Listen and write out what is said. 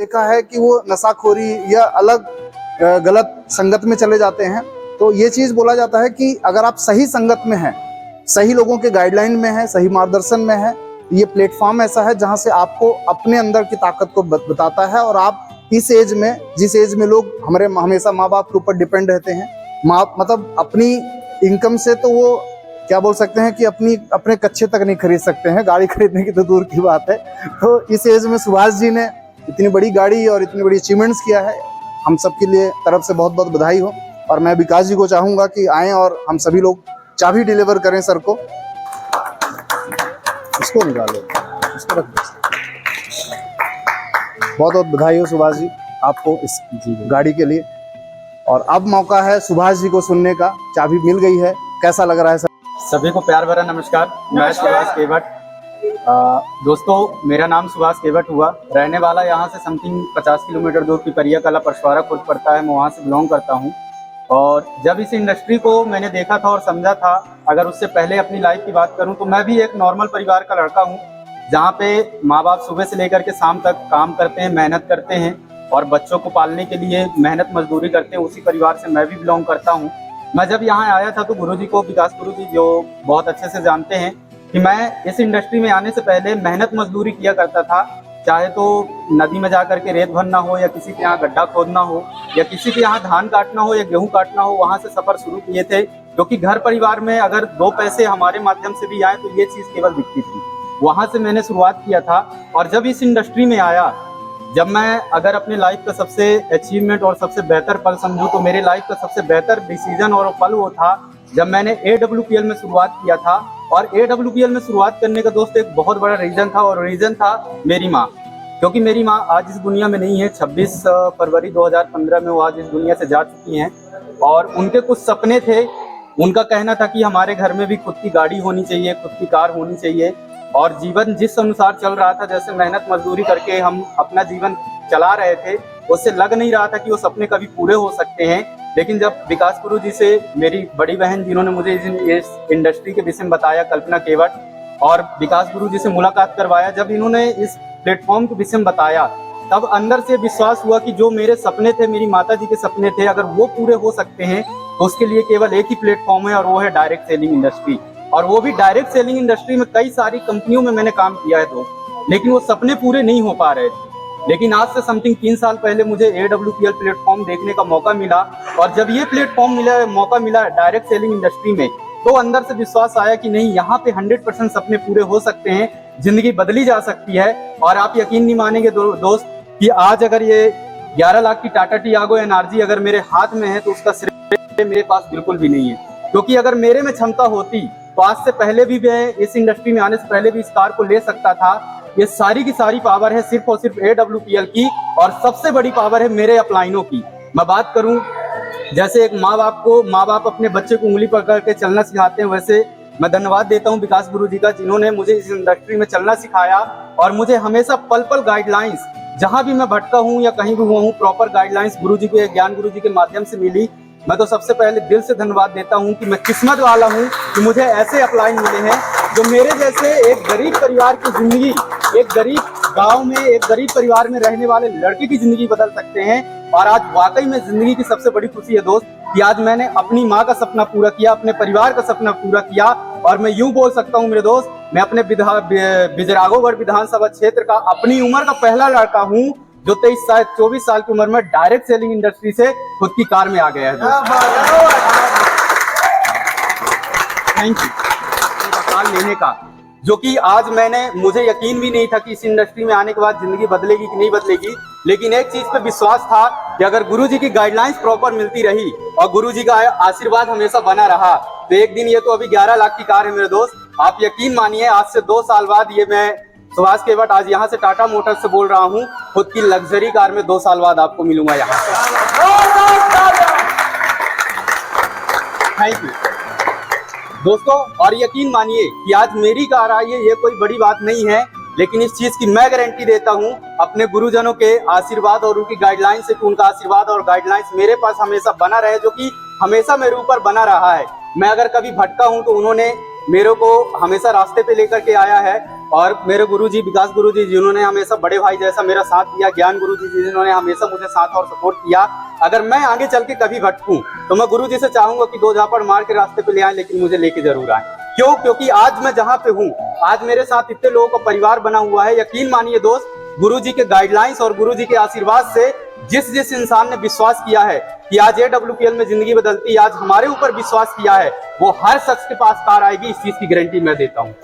देखा है कि वो नशाखोरी या अलग गलत संगत में चले जाते हैं। तो ये चीज बोला जाता है कि अगर आप सही संगत में हैं, सही लोगों के गाइडलाइन में हैं, सही मार्गदर्शन में हैं, ये प्लेटफॉर्म ऐसा है जहां से आपको अपने अंदर की ताकत को बताता है। और आप इस एज में, जिस एज में लोग हमेशा माँ बाप के ऊपर डिपेंड रहते हैं, मतलब अपनी इनकम से तो वो क्या बोल सकते हैं कि अपने कच्चे तक नहीं खरीद सकते हैं, गाड़ी खरीदने की तो दूर की बात है। तो इस एज में सुभाष जी ने इतनी बड़ी गाड़ी और इतनी बड़ी अचीवमेंट्स किया है। हम सबके लिए तरफ से बहुत बहुत बधाई हो। और मैं विकास जी को चाहूंगा कि आएँ और हम सभी लोग चाबी डिलीवर करें सर को। इसको निकालो, इसको रख दो। बहुत बहुत बधाई हो सुभाष जी आपको इस गाड़ी के लिए। और अब मौका है सुभाष जी को सुनने का। चाबी मिल गई है, कैसा लग रहा है सर? सभी को प्यार भरा नमस्कार। मैं सुभाष केवट। दोस्तों, मेरा नाम सुभाष केवट हुआ। रहने वाला यहाँ से समथिंग 50 किलोमीटर दूर पिपरिया कला परशुआरा खुद पड़ता है। मैं वहाँ से बिलोंग करता हूँ। और जब इस इंडस्ट्री को मैंने देखा था और समझा था, अगर उससे पहले अपनी लाइफ की बात करूँ तो मैं भी एक नॉर्मल परिवार का लड़का हूँ, जहाँ पे माँ बाप सुबह से लेकर के शाम तक काम करते हैं, मेहनत करते हैं और बच्चों को पालने के लिए मेहनत मजदूरी करते हैं। उसी परिवार से मैं भी बिलोंग करता हूँ। मैं जब यहाँ आया था तो गुरुजी को, विकास गुरुजी जो बहुत अच्छे से जानते हैं कि मैं इस इंडस्ट्री में आने से पहले मेहनत मजदूरी किया करता था। चाहे तो नदी में जा करके रेत भरना हो, या किसी के यहाँ गड्ढा खोदना हो, या किसी के यहाँ धान काटना हो या गेहूं काटना हो, वहां से सफर शुरू किए थे। क्योंकि घर परिवार में अगर 2 पैसे हमारे माध्यम से भी आए तो ये चीज केवल दिखती थी। वहां से मैंने शुरुआत किया था। और जब इस इंडस्ट्री में आया, जब मैं अगर अपनी लाइफ का सबसे अचीवमेंट और सबसे बेहतर पल समझूं तो मेरे लाइफ का सबसे बेहतर डिसीजन और पल वो था जब मैंने AWPL में शुरुआत किया था। और AWPL में शुरुआत करने का दोस्त एक बहुत बड़ा रीजन था, और रीजन था मेरी माँ। क्योंकि मेरी माँ आज इस दुनिया में नहीं है। 26 फरवरी 2015 में वो आज इस दुनिया से जा चुकी हैं। और उनके कुछ सपने थे। उनका कहना था कि हमारे घर में भी खुद की गाड़ी होनी चाहिए, खुद की कार होनी चाहिए। और जीवन जिस अनुसार चल रहा था, जैसे मेहनत मजदूरी करके हम अपना जीवन चला रहे थे, उससे लग नहीं रहा था कि वो सपने कभी पूरे हो सकते हैं। लेकिन जब विकास गुरु जी से मेरी बड़ी बहन, जिन्होंने मुझे इस इंडस्ट्री के विषय में बताया, कल्पना केवट, और विकास गुरु जी से मुलाकात करवाया, जब इन्होंने इस प्लेटफॉर्म के विषय में बताया, तब अंदर से विश्वास हुआ कि जो मेरे सपने थे, मेरी माता जी के सपने थे, अगर वो पूरे हो सकते हैं तो उसके लिए केवल एक ही प्लेटफॉर्म है, और वो है डायरेक्ट सेलिंग इंडस्ट्री। और वो भी डायरेक्ट सेलिंग इंडस्ट्री में कई सारी कंपनियों में मैंने काम किया है दोस्त, लेकिन वो सपने पूरे नहीं हो पा रहे थे। लेकिन आज से समथिंग 3 साल पहले मुझे AWPL प्लेटफॉर्म देखने का मौका मिला। और जब ये प्लेटफॉर्म मौका मिला डायरेक्ट सेलिंग इंडस्ट्री में, तो अंदर से विश्वास आया कि नहीं, यहाँ पे 100% सपने पूरे हो सकते हैं, जिंदगी बदली जा सकती है। और आप यकीन नहीं मानेंगे दोस्त कि आज अगर ये 11 लाख की टाटा टियागो NRG अगर मेरे हाथ में है, तो उसका श्रेय मेरे पास बिल्कुल भी नहीं है। क्योंकि अगर मेरे में क्षमता होती तो आज से पहले भी मैं इस इंडस्ट्री में आने से पहले भी इस कार को ले सकता था। ये सारी की सारी पावर है सिर्फ और सिर्फ AWPL की, और सबसे बड़ी पावर है मेरे अपलाइनों की। मैं बात करूं, जैसे एक माँ बाप अपने बच्चे को उंगली पकड़ के चलना सिखाते हैं, वैसे मैं धन्यवाद देता हूं विकास गुरु जी का, जिन्होंने मुझे इस इंडस्ट्री में चलना सिखाया। और मुझे हमेशा पल पल गाइडलाइंस, जहां भी मैं भटका हूं या कहीं भी हुआ हूं, प्रॉपर गाइडलाइंस गुरु जी के, ज्ञान गुरु जी के माध्यम से मिली। मैं तो सबसे पहले दिल से धन्यवाद देता हूं कि मैं किस्मत वाला हूं कि मुझे ऐसे अपलाइन मिले हैं जो मेरे जैसे एक गरीब परिवार की जिंदगी, एक गरीब गांव में एक गरीब परिवार में रहने वाले लड़के की जिंदगी बदल सकते हैं। और आज वाकई में जिंदगी की सबसे बड़ी खुशी है दोस्त कि आज मैंने अपनी माँ का सपना पूरा किया, अपने परिवार का सपना पूरा किया। और मैं यूं बोल सकता हूं मेरे दोस्त, मैं अपने बिजरागोगढ़ विधानसभा क्षेत्र का अपनी उम्र का पहला लड़का हूं जो 24 साल की उम्र में डायरेक्ट सेलिंग इंडस्ट्री से खुद की कार में आ गया है। थैंक यू कार लेने का, जो कि आज मुझे यकीन भी नहीं था कि इस इंडस्ट्री में आने के बाद जिंदगी बदलेगी कि नहीं बदलेगी। लेकिन एक चीज पे विश्वास था कि अगर गुरुजी की गाइडलाइंस प्रॉपर मिलती रही और गुरुजी का आशीर्वाद हमेशा बना रहा, तो एक दिन ये तो अभी 11 लाख की कार है मेरे दोस्त। आप यकीन मानिए, आज से 2 साल बाद ये मैं सुभाष केवट आज यहाँ से टाटा मोटर्स से बोल रहा हूँ, खुद की लग्जरी कार में 2 साल बाद आपको मिलूंगा यहाँ पे। थैंक यू दोस्तों। और यकीन मानिए कि आज मेरी कार आई है, ये कोई बड़ी बात नहीं है, लेकिन इस चीज की मैं गारंटी देता हूँ अपने गुरुजनों के आशीर्वाद और उनकी गाइडलाइन से, कि उनका आशीर्वाद और गाइडलाइंस मेरे पास हमेशा बना रहे, जो कि हमेशा मेरे ऊपर बना रहा है। मैं अगर कभी भटका हूँ तो उन्होंने मेरे को हमेशा रास्ते पे लेकर के आया है। और मेरे गुरुजी विकास गुरुजी जिन्होंने हमेशा बड़े भाई जैसा मेरा साथ दिया, ज्ञान गुरुजी जिन्होंने हमेशा मुझे साथ और सपोर्ट किया। अगर मैं आगे चल के कभी भटकूं तो मैं गुरुजी से चाहूंगा कि 2 झापड़ मार के रास्ते पे ले आए, लेकिन मुझे लेके जरूर आए। क्यों? क्योंकि आज मैं जहाँ पे हूँ, आज मेरे साथ इतने लोगों का परिवार बना हुआ है। यकीन मानिए दोस्त, गुरुजी के गाइडलाइंस और गुरुजी के आशीर्वाद से जिस इंसान ने विश्वास किया है कि आज AWPL में जिंदगी बदलती, आज हमारे ऊपर विश्वास किया है, वो हर शख्स के पास कार आएगी, इस चीज की गारंटी मैं देता हूँ।